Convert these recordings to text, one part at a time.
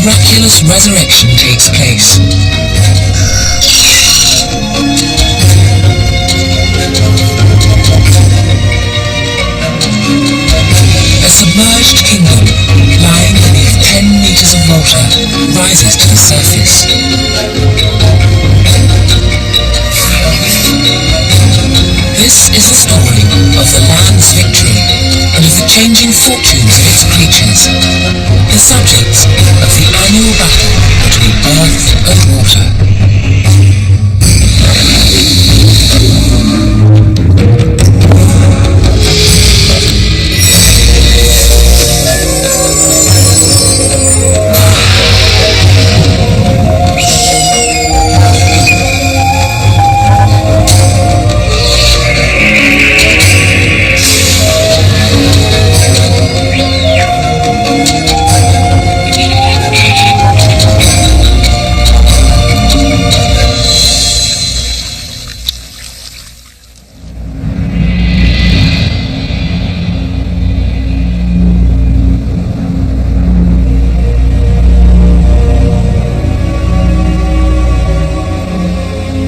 miraculous resurrection takes place. A submerged kingdom, lying beneath 10 meters of water, rises to the surface. This is the story of the land's victory and of the changing fortunes of its creatures, the subjects of the annual battle between earth and water.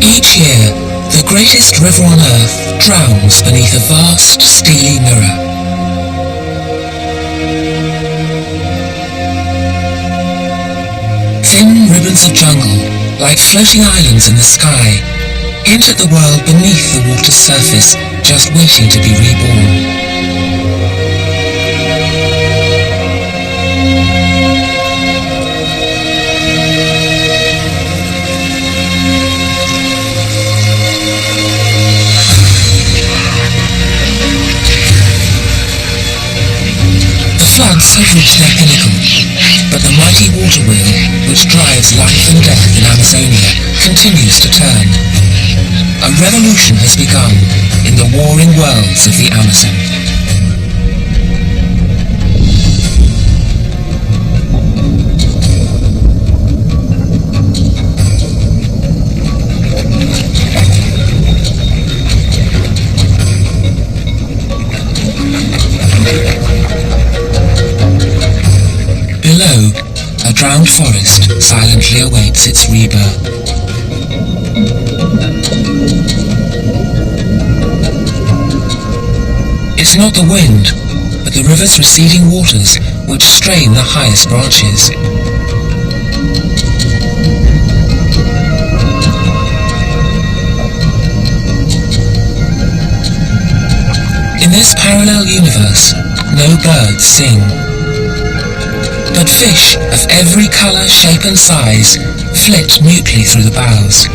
Each year, the greatest river on Earth drowns beneath a vast, steely mirror. Thin ribbons of jungle, like floating islands in the sky, hint at the world beneath the water's surface, just waiting to be reborn. Floods have reached their pinnacle, but the mighty water wheel, which drives life and death in Amazonia, continues to turn. A revolution has begun in the warring worlds of the Amazon. Below, a drowned forest silently awaits its rebirth. It's not the wind, but the river's receding waters which strain the highest branches. In this parallel universe, no birds sing. But fish of every colour, shape and size flit mutely through the boughs.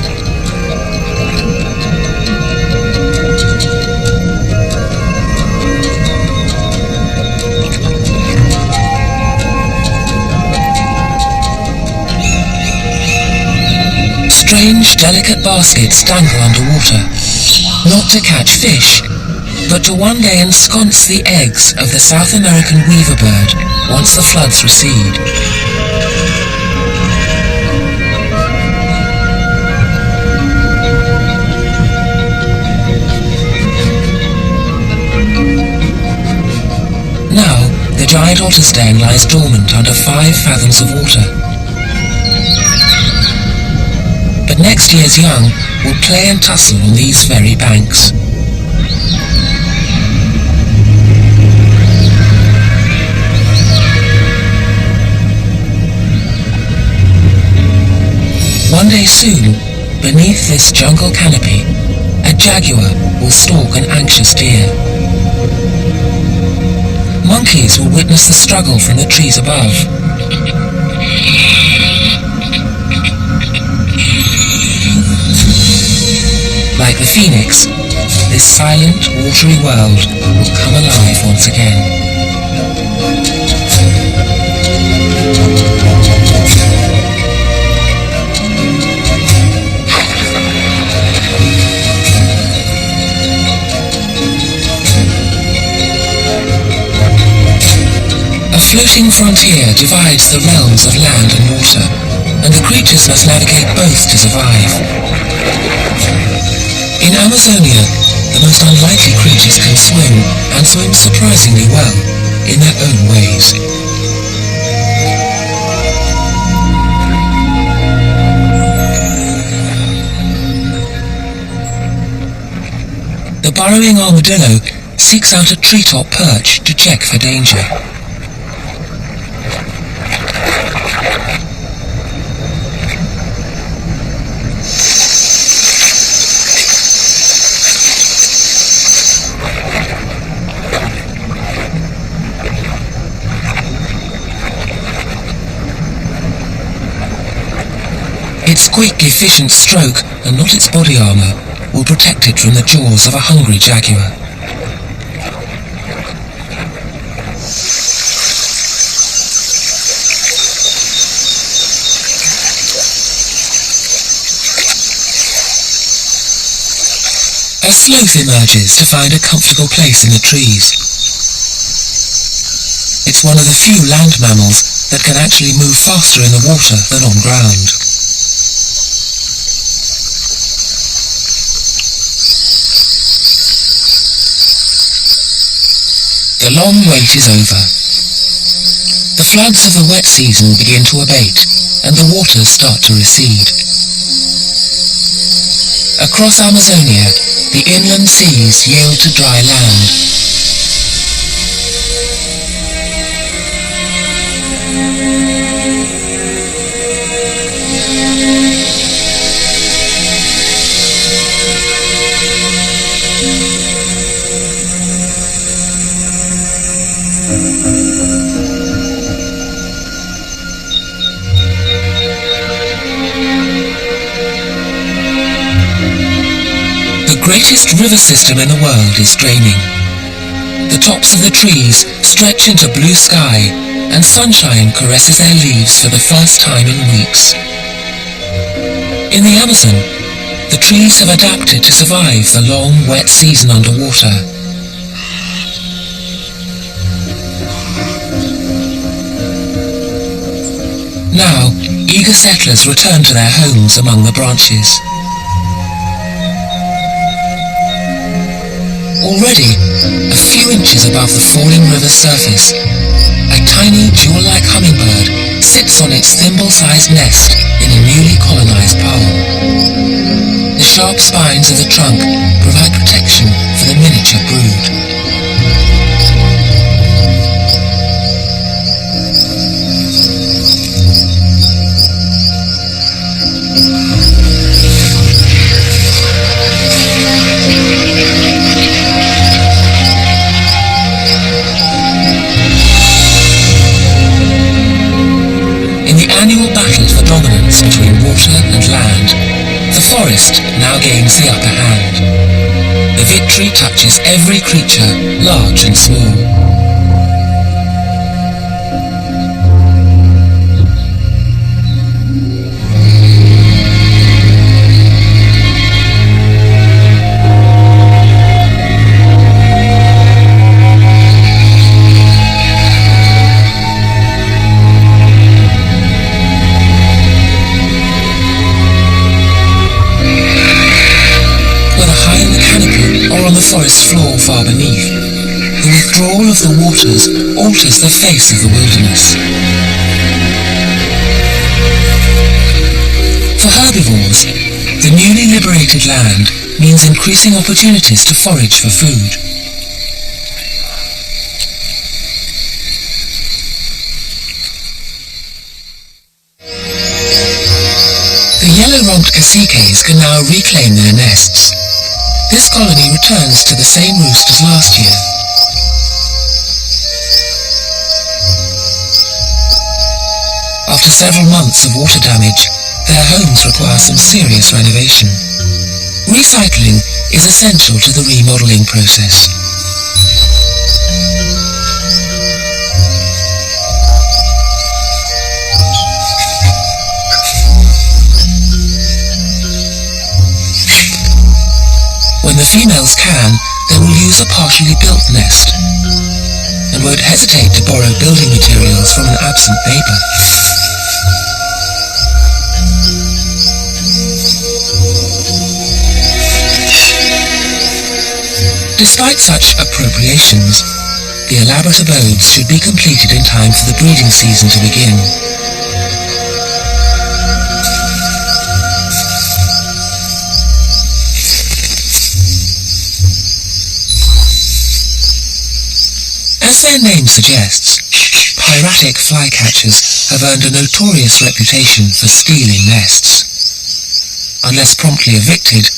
Strange, delicate baskets dangle underwater, not to catch fish, but to one day ensconce the eggs of the South American weaver bird once the floods recede. Now, the giant otter's den lies dormant under 5 fathoms of water. But next year's young will play and tussle on these very banks. One day soon, beneath this jungle canopy, a jaguar will stalk an anxious deer. Monkeys will witness the struggle from the trees above. Like the phoenix, this silent, watery world will come alive once again. A floating frontier divides the realms of land and water, and the creatures must navigate both to survive. In Amazonia, the most unlikely creatures can swim, and swim surprisingly well, in their own ways. burrowing armadillo seeks out a treetop perch to check for danger. Its quick, efficient stroke, and not its body armour, will protect it from the jaws of a hungry jaguar. A sloth emerges to find a comfortable place in the trees. It's one of the few land mammals that can actually move faster in the water than on ground. The long wait is over. The floods of the wet season begin to abate, and the waters start to recede. Across Amazonia, the inland seas yield to dry land. The greatest river system in the world is draining. The tops of the trees stretch into blue sky, and sunshine caresses their leaves for the first time in weeks. In the Amazon, the trees have adapted to survive the long, wet season underwater. Now, eager settlers return to their homes among the branches. Already, a few inches above the falling river's surface, a tiny jewel-like hummingbird sits on its thimble-sized nest in a newly colonized palm. The sharp spines of the trunk provide protection for the miniature brood. Between water and land, the forest now gains the upper hand. The victory touches every creature, large and small. Forest floor far beneath, the withdrawal of the waters alters the face of the wilderness. For herbivores, the newly liberated land means increasing opportunities to forage for food. The yellow-rumped caciques can now reclaim their nests. This colony returns to the same roost as last year. After several months of water damage, their homes require some serious renovation. Recycling is essential to the remodeling process. When the females can, they will use a partially built nest and won't hesitate to borrow building materials from an absent neighbour. Despite such appropriations, the elaborate abodes should be completed in time for the breeding season to begin. As their name suggests, piratic flycatchers have earned a notorious reputation for stealing nests. Unless promptly evicted,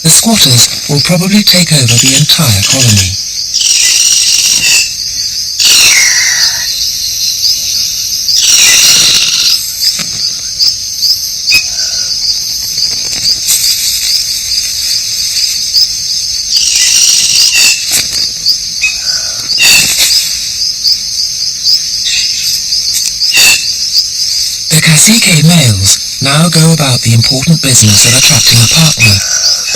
the squatters will probably take over the entire colony. Cacique males now go about the important business of attracting a partner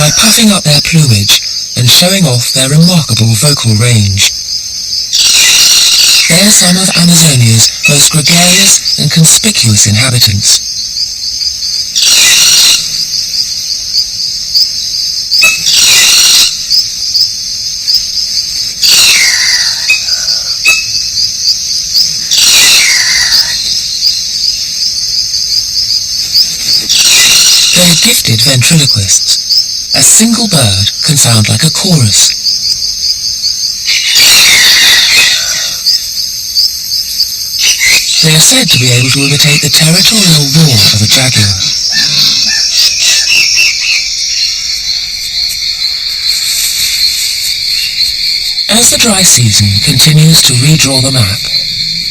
by puffing up their plumage and showing off their remarkable vocal range. They are some of Amazonia's most gregarious and conspicuous inhabitants. They're gifted ventriloquists. A single bird can sound like a chorus. They are said to be able to imitate the territorial roar of a jaguar. As the dry season continues to redraw the map,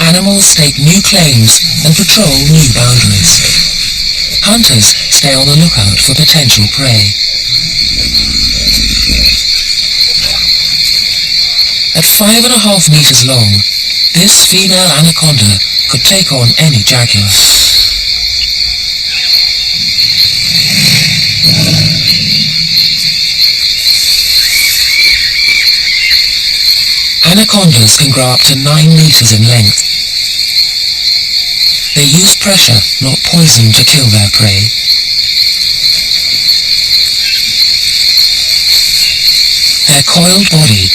animals stake new claims and patrol new boundaries. Hunters stay on the lookout for potential prey. At 5.5 meters long, this female anaconda could take on any jaguar. Anacondas can grow up to 9 meters in length. They use pressure, not poison, to kill their prey. Their coiled body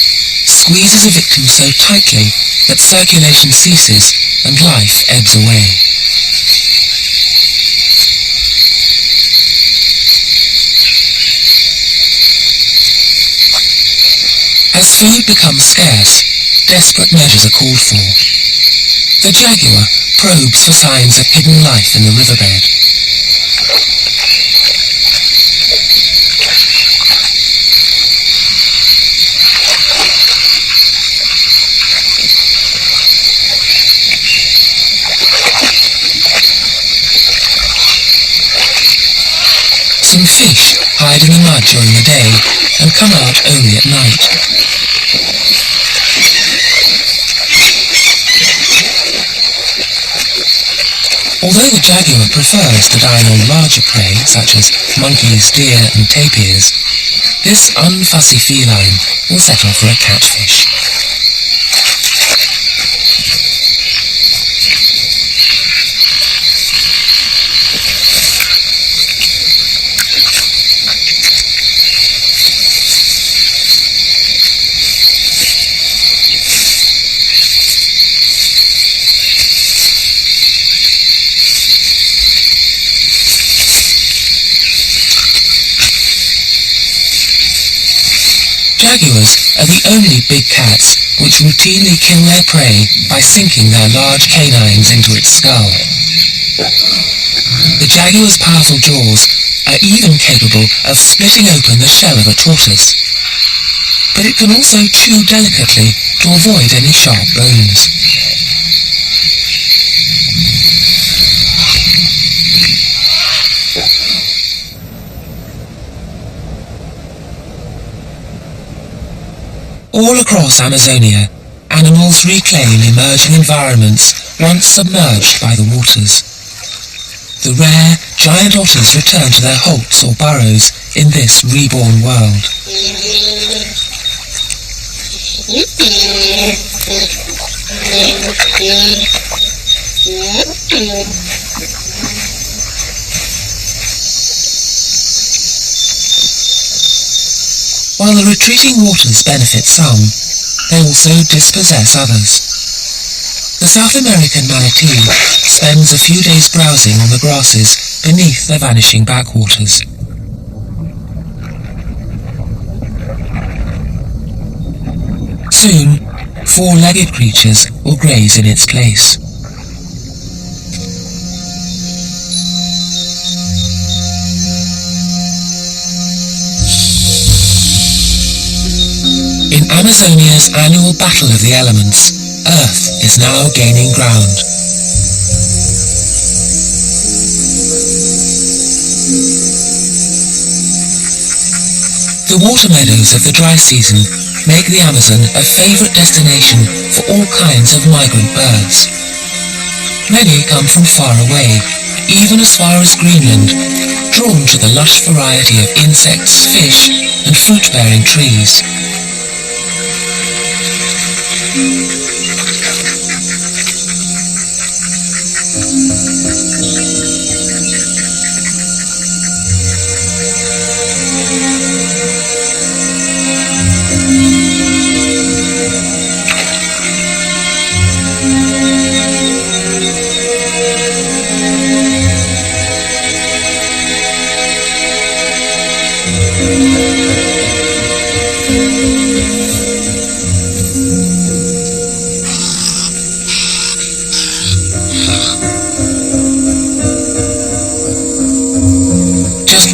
squeezes a victim so tightly that circulation ceases and life ebbs away. As food becomes scarce, desperate measures are called for. The jaguar probes for signs of hidden life in the riverbed. Some fish hide in the mud during the day and come out only at night. Although the jaguar prefers to dine on larger prey such as monkeys, deer and tapirs, this unfussy feline will settle for a catfish. Jaguars are the only big cats which routinely kill their prey by sinking their large canines into its skull. The jaguar's powerful jaws are even capable of splitting open the shell of a tortoise, but it can also chew delicately to avoid any sharp bones. All across Amazonia, animals reclaim emerging environments once submerged by the waters. The rare, giant otters return to their holts or burrows in this reborn world. While the retreating waters benefit some, they also dispossess others. The South American manatee spends a few days browsing on the grasses beneath the vanishing backwaters. Soon, four-legged creatures will graze in its place. In Amazonia's annual battle of the elements, Earth is now gaining ground. The water meadows of the dry season make the Amazon a favourite destination for all kinds of migrant birds. Many come from far away, even as far as Greenland, drawn to the lush variety of insects, fish, and fruit-bearing trees.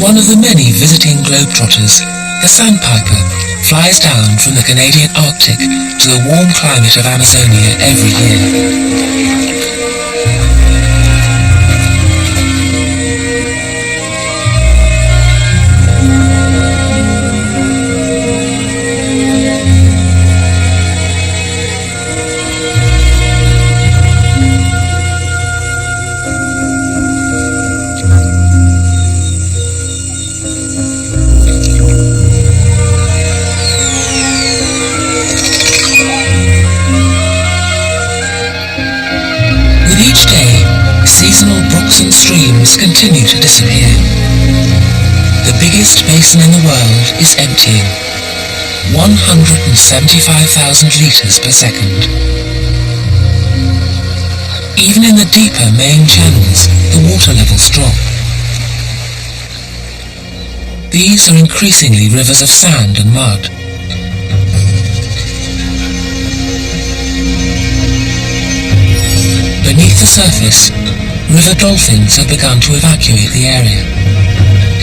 One of the many visiting globetrotters, the sandpiper flies down from the Canadian Arctic to the warm climate of Amazonia every year. Streams continue to disappear. The biggest basin in the world is emptying, 175,000 litres per second. Even in the deeper main channels, the water levels drop. These are increasingly rivers of sand and mud. Beneath the surface, river dolphins have begun to evacuate the area.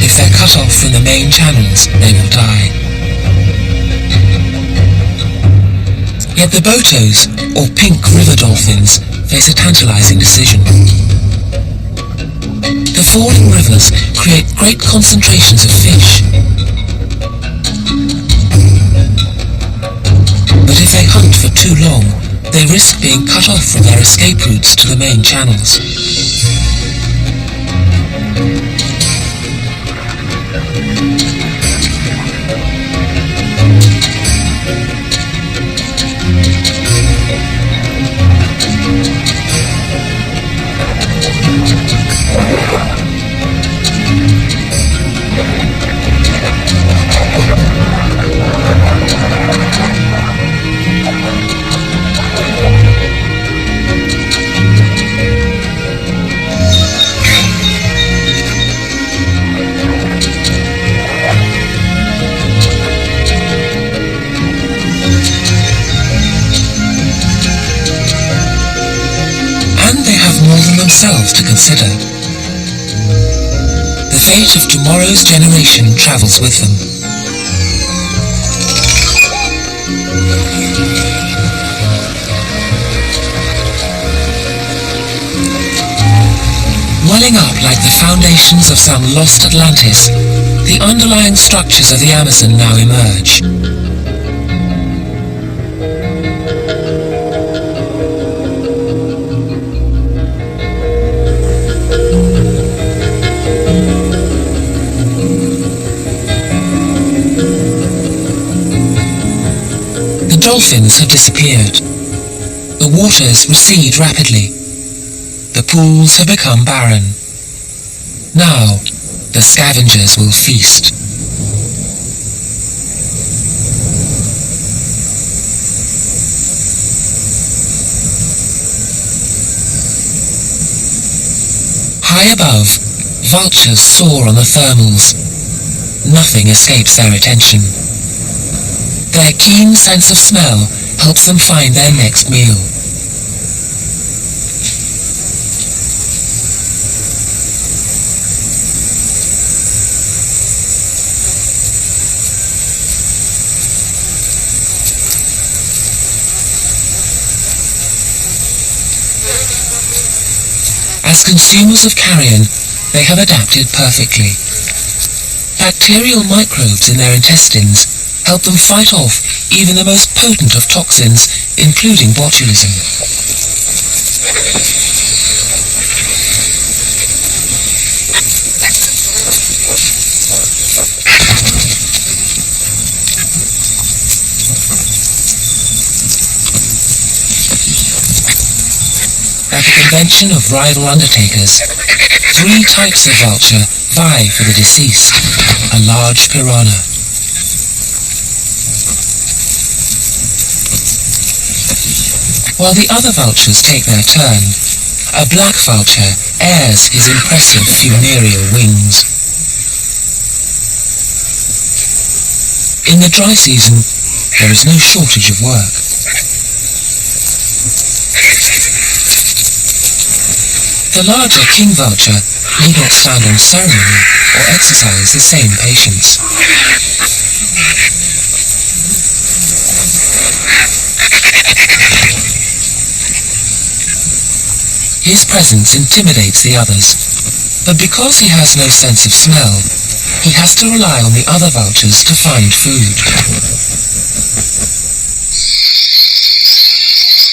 If they're cut off from the main channels, they will die. Yet the botos, or pink river dolphins, face a tantalizing decision. The falling rivers create great concentrations of fish. But if they hunt for too long, they risk being cut off from their escape routes to the main channels. Themselves to consider. The fate of tomorrow's generation travels with them. Welling up like the foundations of some lost Atlantis, the underlying structures of the Amazon now emerge. Dolphins have disappeared. The waters recede rapidly. The pools have become barren. Now, the scavengers will feast. High above, vultures soar on the thermals. Nothing escapes their attention. Their keen sense of smell helps them find their next meal. As consumers of carrion, they have adapted perfectly. Bacterial microbes in their intestines help them fight off even the most potent of toxins, including botulism. At the convention of rival undertakers, 3 types of vulture vie for the deceased: a large piranha, while the other vultures take their turn. A black vulture airs his impressive funereal wings. In the dry season, there is no shortage of work. The larger king vulture need not stand on ceremony or exercise the same patience. His presence intimidates the others, but because he has no sense of smell, he has to rely on the other vultures to find food.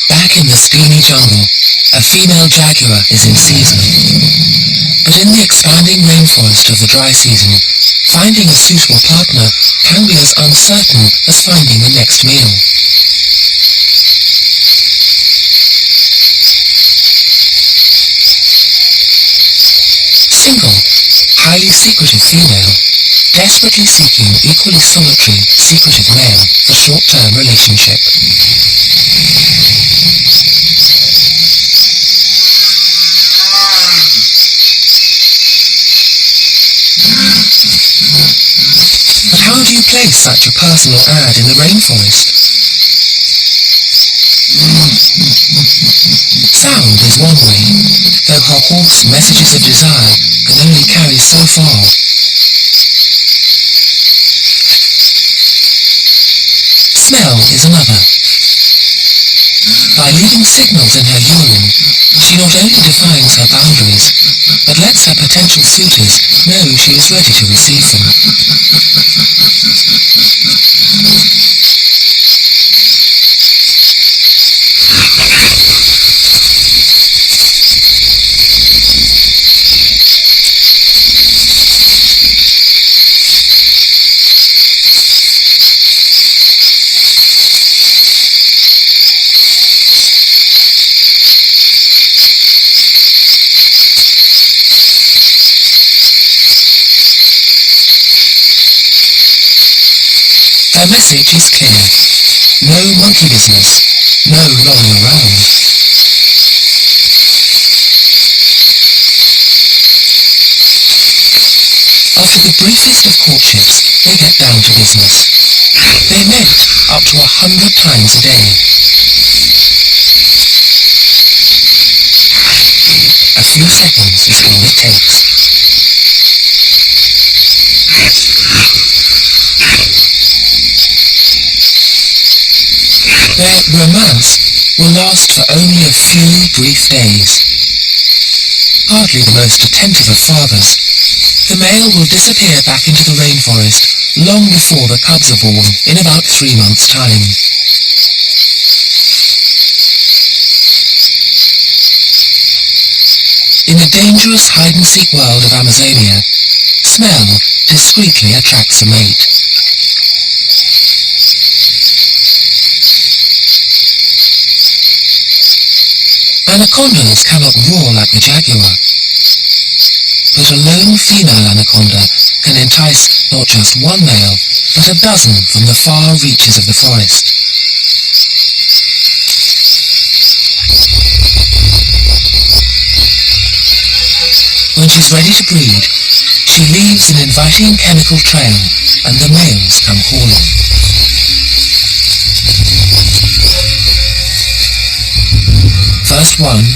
Back in the steamy jungle, a female jaguar is in season. But in the expanding rainforest of the dry season, finding a suitable partner can be as uncertain as finding the next meal. Single, highly secretive female, desperately seeking equally solitary, secretive male for short-term relationship. But how do you place such a personal ad in the rainforest? Sound is one way, though her hoarse messages of desire can only carry so far. Smell is another. By leaving signals in her urine, she not only defines her boundaries, but lets her potential suitors know she is ready to receive them. Her message is clear. No monkey business. No lolling around. After the briefest of courtships, they get down to business. They mate up to 100 times a day. A few seconds is all it takes. Their romance will last for only a few brief days. Hardly the most attentive of fathers, the male will disappear back into the rainforest long before the cubs are born in about 3 months' time. In the dangerous hide-and-seek world of Amazonia, smell discreetly attracts a mate. Anacondas cannot roar like the jaguar, but a lone female anaconda can entice not just one male, but a dozen from the far reaches of the forest. When she's ready to breed, she leaves an inviting chemical trail, and the males come calling. First one,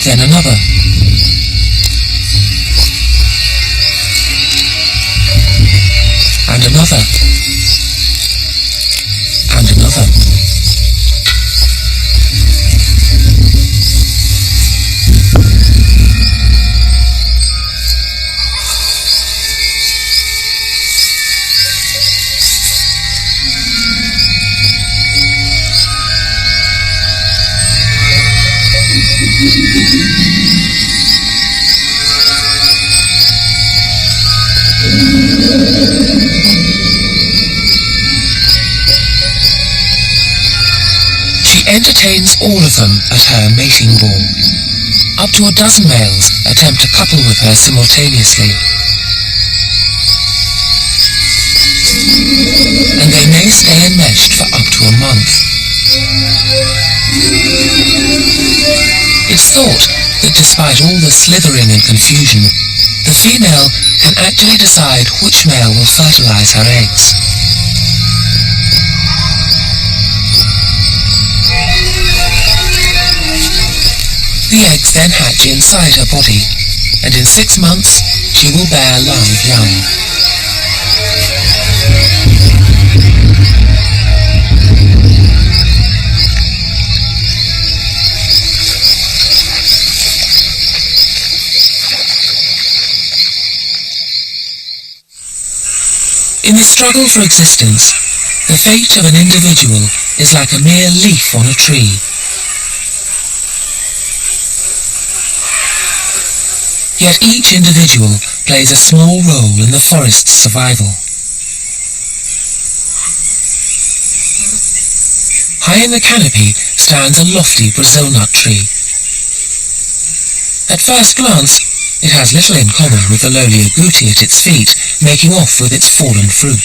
then another. And another. And another. She entertains all of them at her mating ball. Up to a dozen males attempt to couple with her simultaneously. And they may stay enmeshed for up to a month. It's thought that despite all the slithering and confusion, the female can actually decide which male will fertilize her eggs. The eggs then hatch inside her body, and in 6 months she will bear live young. In the struggle for existence, the fate of an individual is like a mere leaf on a tree. Yet each individual plays a small role in the forest's survival. High in the canopy stands a lofty Brazil nut tree. At first glance, it has little in common with the lowly agouti at its feet, making off with its fallen fruit.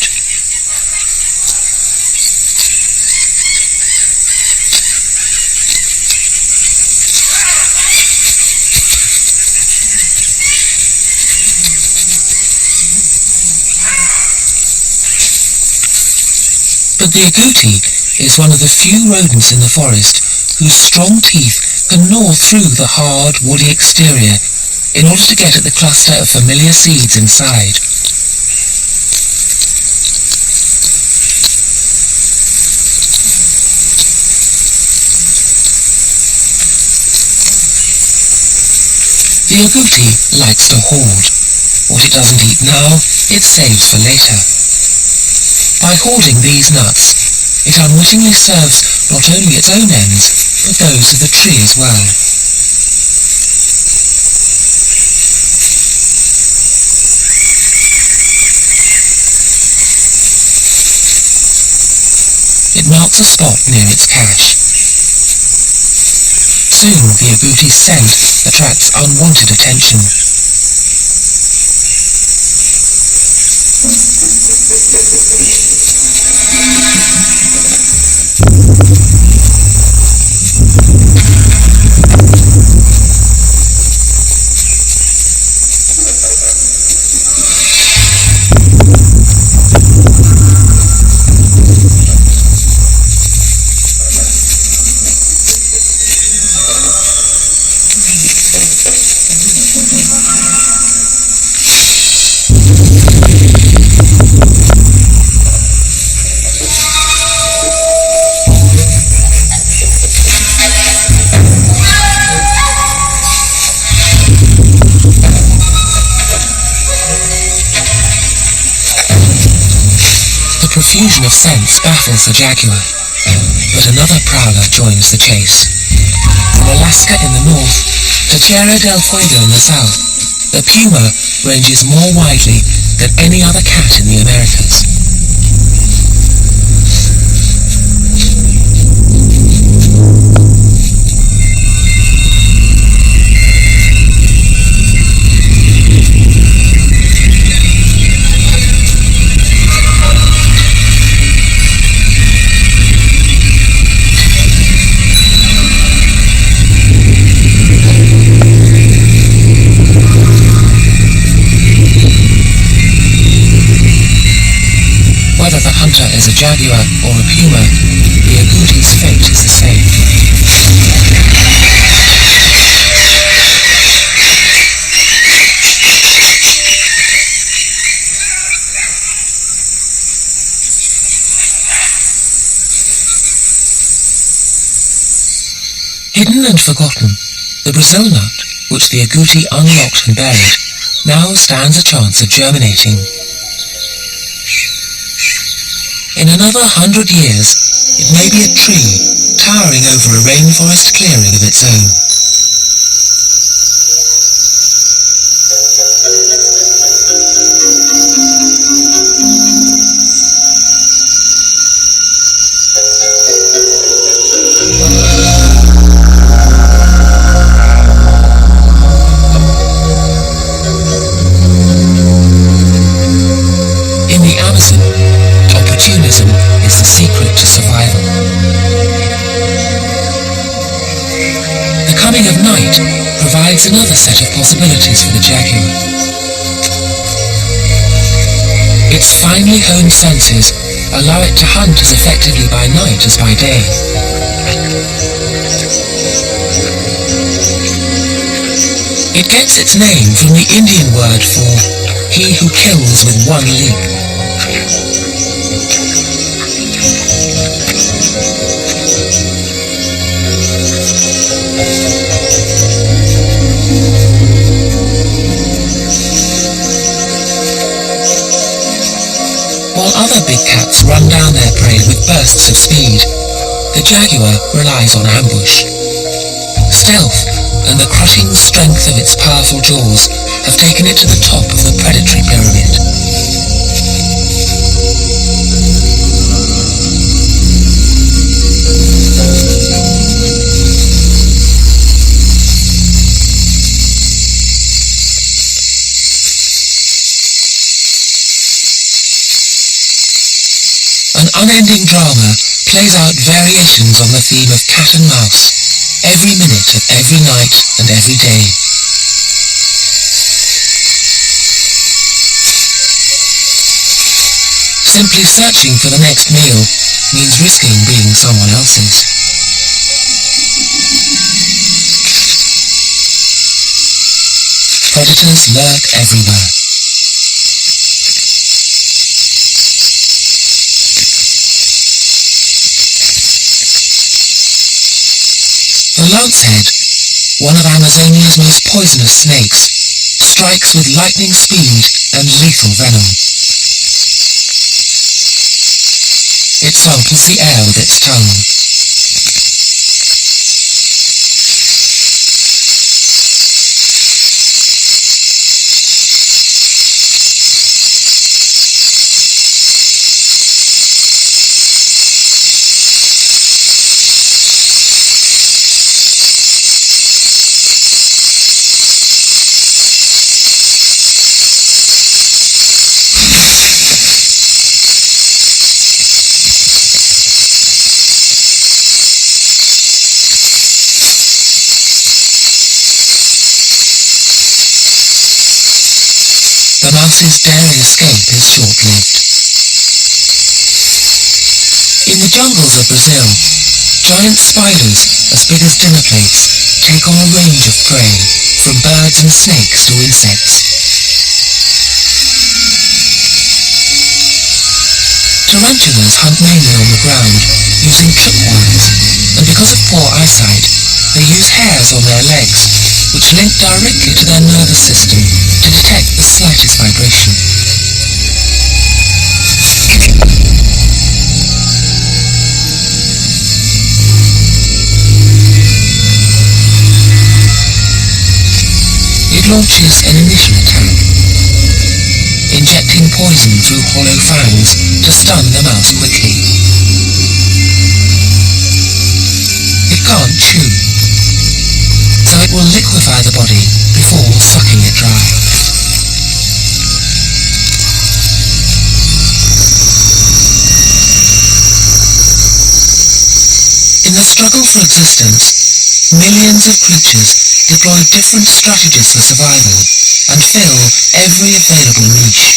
But the agouti is one of the few rodents in the forest whose strong teeth can gnaw through the hard, woody exterior in order to get at the cluster of familiar seeds inside. The agouti likes to hoard. What it doesn't eat now, it saves for later. By hoarding these nuts, it unwittingly serves not only its own ends, but those of the tree as well. It marks a spot near its cache. Soon the agouti's scent attracts unwanted attention. The profusion of scents baffles the jaguar, but another prowler joins the chase. From Alaska in the north to Tierra del Fuego in the south, the puma ranges more widely than any other cat in the Americas. hunter is a jaguar or a puma, the agouti's fate is the same. Hidden and forgotten, the Brazil nut, which the agouti unlocked and buried, now stands a chance of germinating. In another 100 years, it may be a tree towering over a rainforest clearing of its own. Opportunism is the secret to survival. The coming of night provides another set of possibilities for the jaguar. Its finely honed senses allow it to hunt as effectively by night as by day. It gets its name from the Indian word for he who kills with one leap. While other big cats run down their prey with bursts of speed, the jaguar relies on ambush. Stealth and the crushing strength of its powerful jaws have taken it to the top of the predatory pyramid. An unending drama plays out variations on the theme of cat and mouse, every minute of every night and every day. Simply searching for the next meal means risking being someone else's. Predators lurk everywhere. The lancehead, one of Amazonia's most poisonous snakes, strikes with lightning speed and lethal venom. It samples the air with its tongue. The mouse's daring escape is short-lived. In the jungles of Brazil, giant spiders as big as dinner plates take on a range of prey, from birds and snakes to insects. Tarantulas hunt mainly on the ground, using tripwires, and because of poor eyesight, they use hairs on their legs, which link directly to their nervous system to detect the slightest vibration. It launches an initial attack, injecting poison through hollow fangs to stun the mouse quickly. It can't chew, so it will liquefy the body before sucking it dry. In the struggle for existence, millions of creatures deploy different strategies for survival and fill every available niche.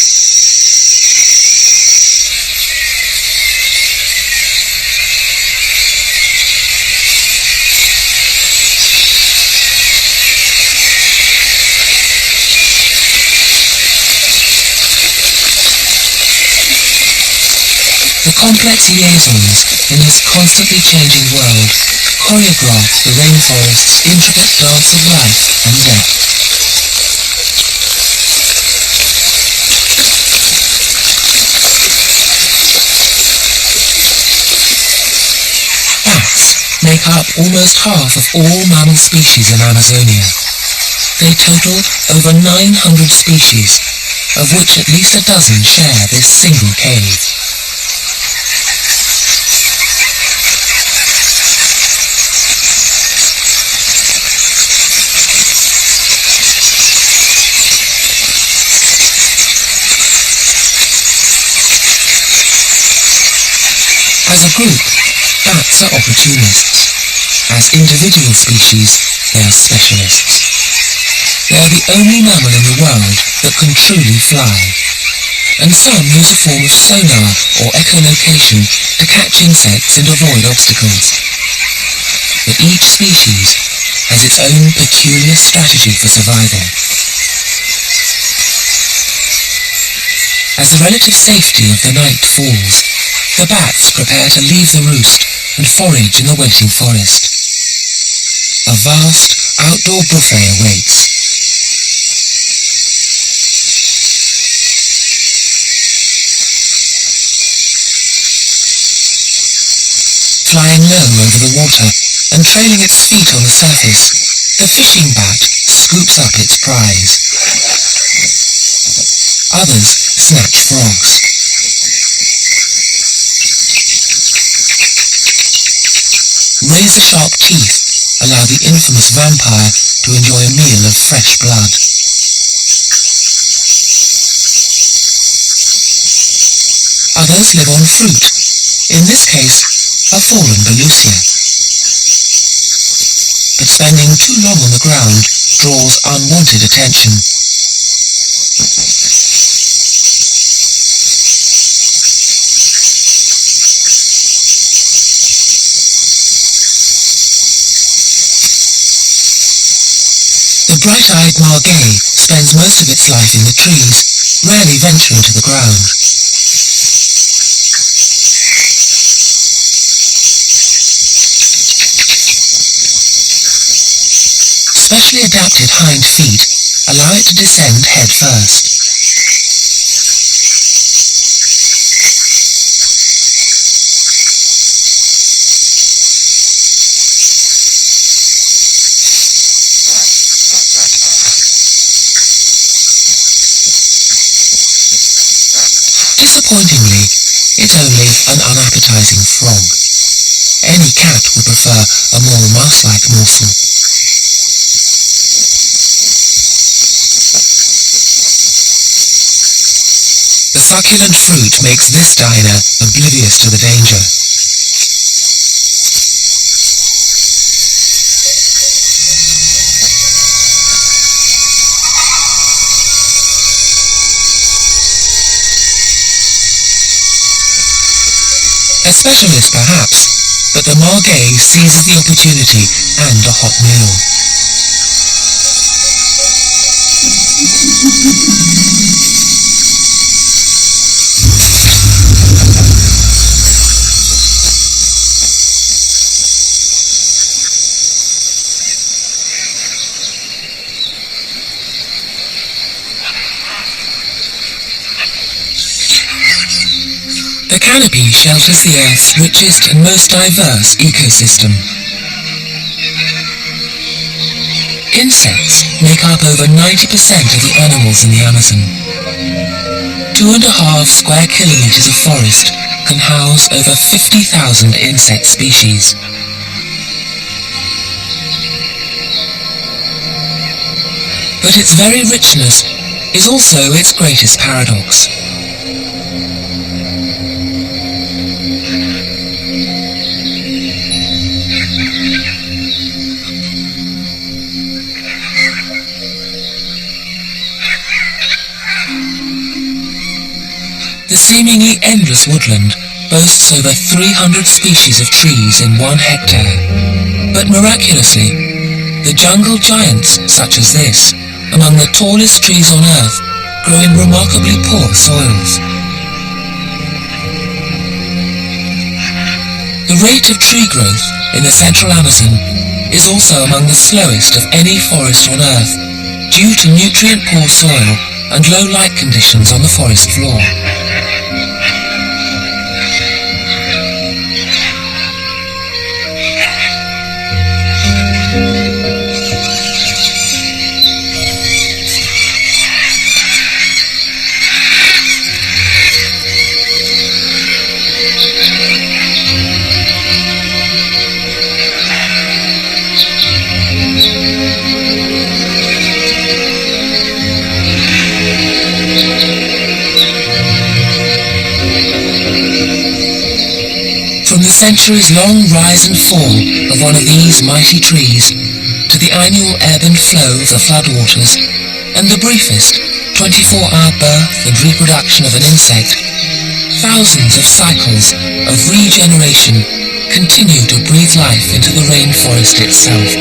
The complex liaisons in this constantly changing world choreograph the rainforest's intricate dance of life and death. Bats make up almost half of all mammal species in Amazonia. They total over 900 species, of which at least a dozen share this single cave. As a group, bats are opportunists. As individual species, they are specialists. They are the only mammal in the world that can truly fly, and some use a form of sonar or echolocation to catch insects and avoid obstacles. But each species has its own peculiar strategy for survival. As the relative safety of the night falls, the bats prepare to leave the roost and forage in the waiting forest. A vast outdoor buffet awaits. Flying low over the water and trailing its feet on the surface, the fishing bat scoops up its prize. Others snatch frogs. Razor-sharp teeth allow the infamous vampire to enjoy a meal of fresh blood. Others live on fruit, in this case, a fallen Balusia. But spending too long on the ground draws unwanted attention. The bright-eyed margay spends most of its life in the trees, rarely venturing to the ground. Specially adapted hind feet allow it to descend head first. Disappointingly, it's only an unappetizing frog. Any cat would prefer a more mouse-like morsel. The succulent fruit makes this diner oblivious to the danger. A specialist perhaps, but the margay seizes the opportunity and a hot meal. The canopy shelters the Earth's richest and most diverse ecosystem. Insects make up over 90% of the animals in the Amazon. 2.5 square kilometers of forest can house over 50,000 insect species. But its very richness is also its greatest paradox. The seemingly endless woodland boasts over 300 species of trees in 1 hectare. But miraculously, the jungle giants such as this, among the tallest trees on Earth, grow in remarkably poor soils. The rate of tree growth in the central Amazon is also among the slowest of any forest on Earth, due to nutrient-poor soil and low light conditions on the forest floor. From the centuries-long rise and fall of one of these mighty trees, to the annual ebb and flow of the floodwaters, and the briefest 24-hour birth and reproduction of an insect, thousands of cycles of regeneration continue to breathe life into the rainforest itself.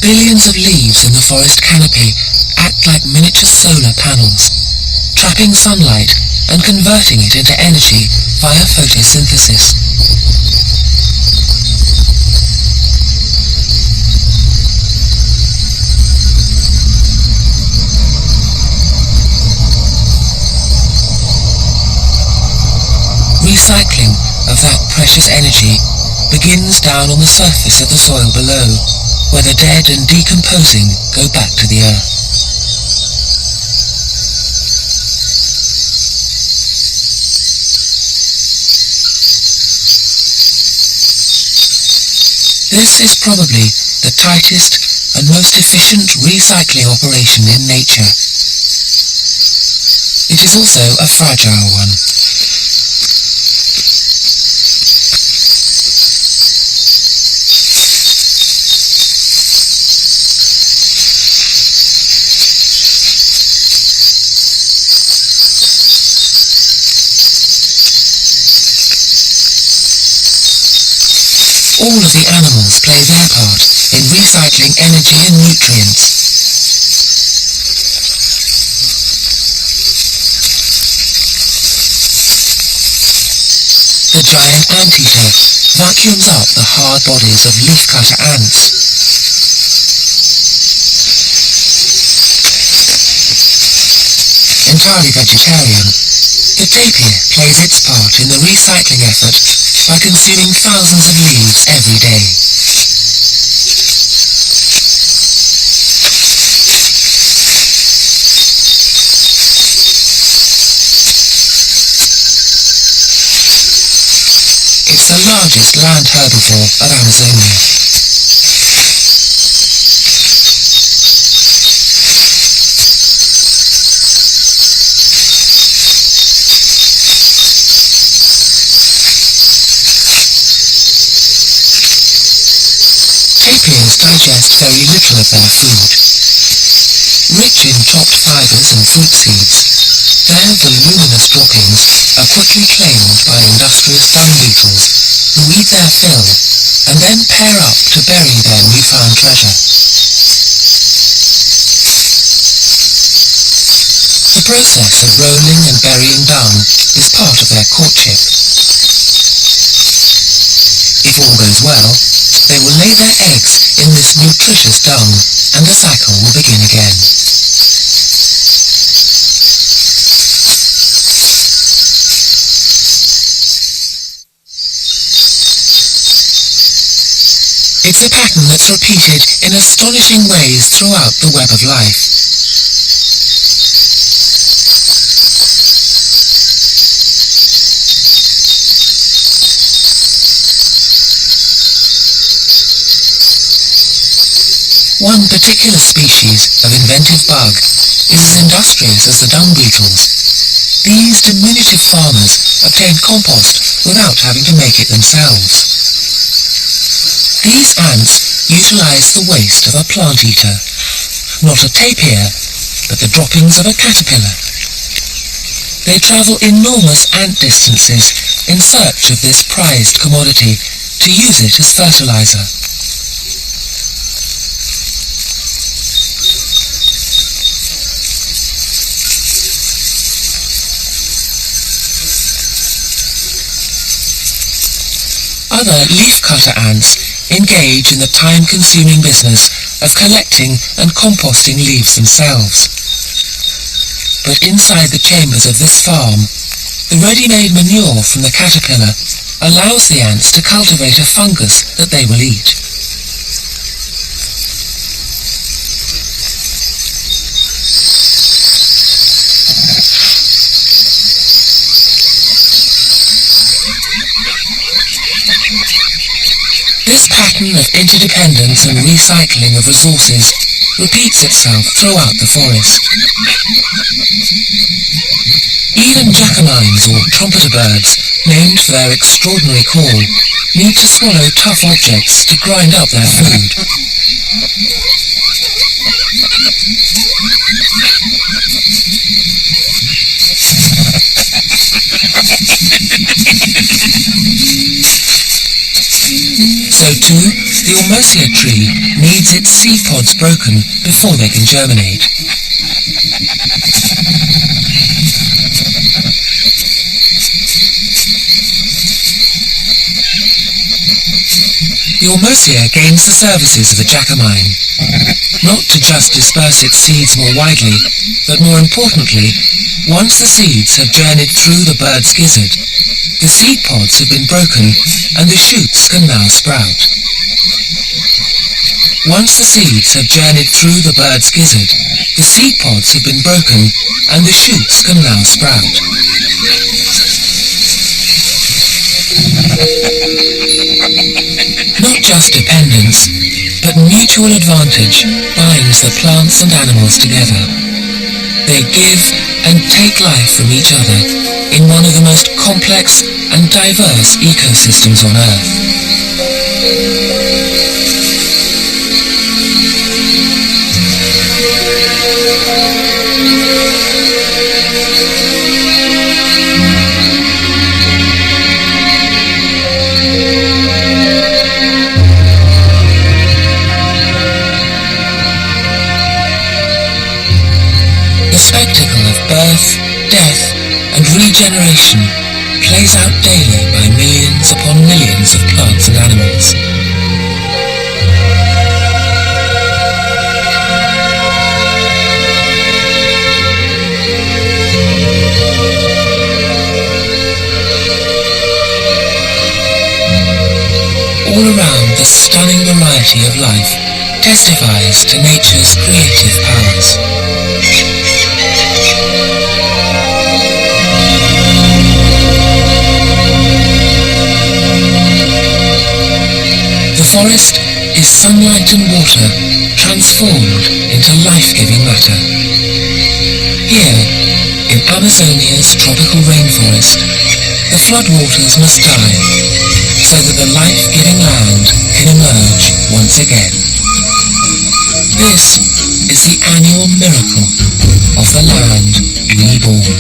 Billions of leaves in the forest canopy act like miniature solar panels, trapping sunlight and converting it into energy via photosynthesis. Recycling of that precious energy begins down on the surface of the soil below, where the dead and decomposing go back to the earth. This is probably the tightest and most efficient recycling operation in nature. It is also a fragile one. All of the animals play their part in recycling energy and nutrients. The giant anteater vacuums up the hard bodies of leafcutter ants. Entirely vegetarian, the tapir plays its part in the recycling effort by consuming thousands of leaves every day. It's the largest land herbivore of Amazonia. Tapirs digest very little of their food. Rich in chopped fibers and fruit seeds, their voluminous droppings are quickly claimed by industrious dung beetles, who eat their fill and then pair up to bury their newfound treasure. The process of rolling and burying dung is part of their courtship. If all goes well, they will lay their eggs in this nutritious dung, and the cycle will begin again. It's a pattern that's repeated in astonishing ways throughout the web of life. One particular species of inventive bug is as industrious as the dung beetles. These diminutive farmers obtain compost without having to make it themselves. These ants utilize the waste of a plant eater, not a tapir, but the droppings of a caterpillar. They travel enormous ant distances in search of this prized commodity to use it as fertilizer. other leafcutter ants engage in the time-consuming business of collecting and composting leaves themselves. But inside the chambers of this farm, the ready-made manure from the caterpillar allows the ants to cultivate a fungus that they will eat. This pattern of interdependence and recycling of resources repeats itself throughout the forest. Even jacamines, or trumpeter birds, named for their extraordinary call, need to swallow tough objects to grind up their food. So too, the Ormosia tree needs its seed pods broken before they can germinate. The Ormosia gains the services of the jacamine, not to just disperse its seeds more widely, but more importantly, once the seeds have journeyed through the bird's gizzard, the seed pods have been broken and the shoots can now sprout. Once the seeds have journeyed through the bird's gizzard, the seed pods have been broken and the shoots can now sprout. Not just dependence, but mutual advantage binds the plants and animals together. They give and take life from each other in one of the most complex and diverse ecosystems on Earth. The spectacle of birth, death, and regeneration plays out daily by millions upon millions of plants and animals. All around, the stunning variety of life testifies to nature's creative powers. The forest is sunlight and water transformed into life-giving matter. Here, in Amazonia's tropical rainforest, the floodwaters must die so that the life-giving land can emerge once again. This is the annual miracle of the land reborn.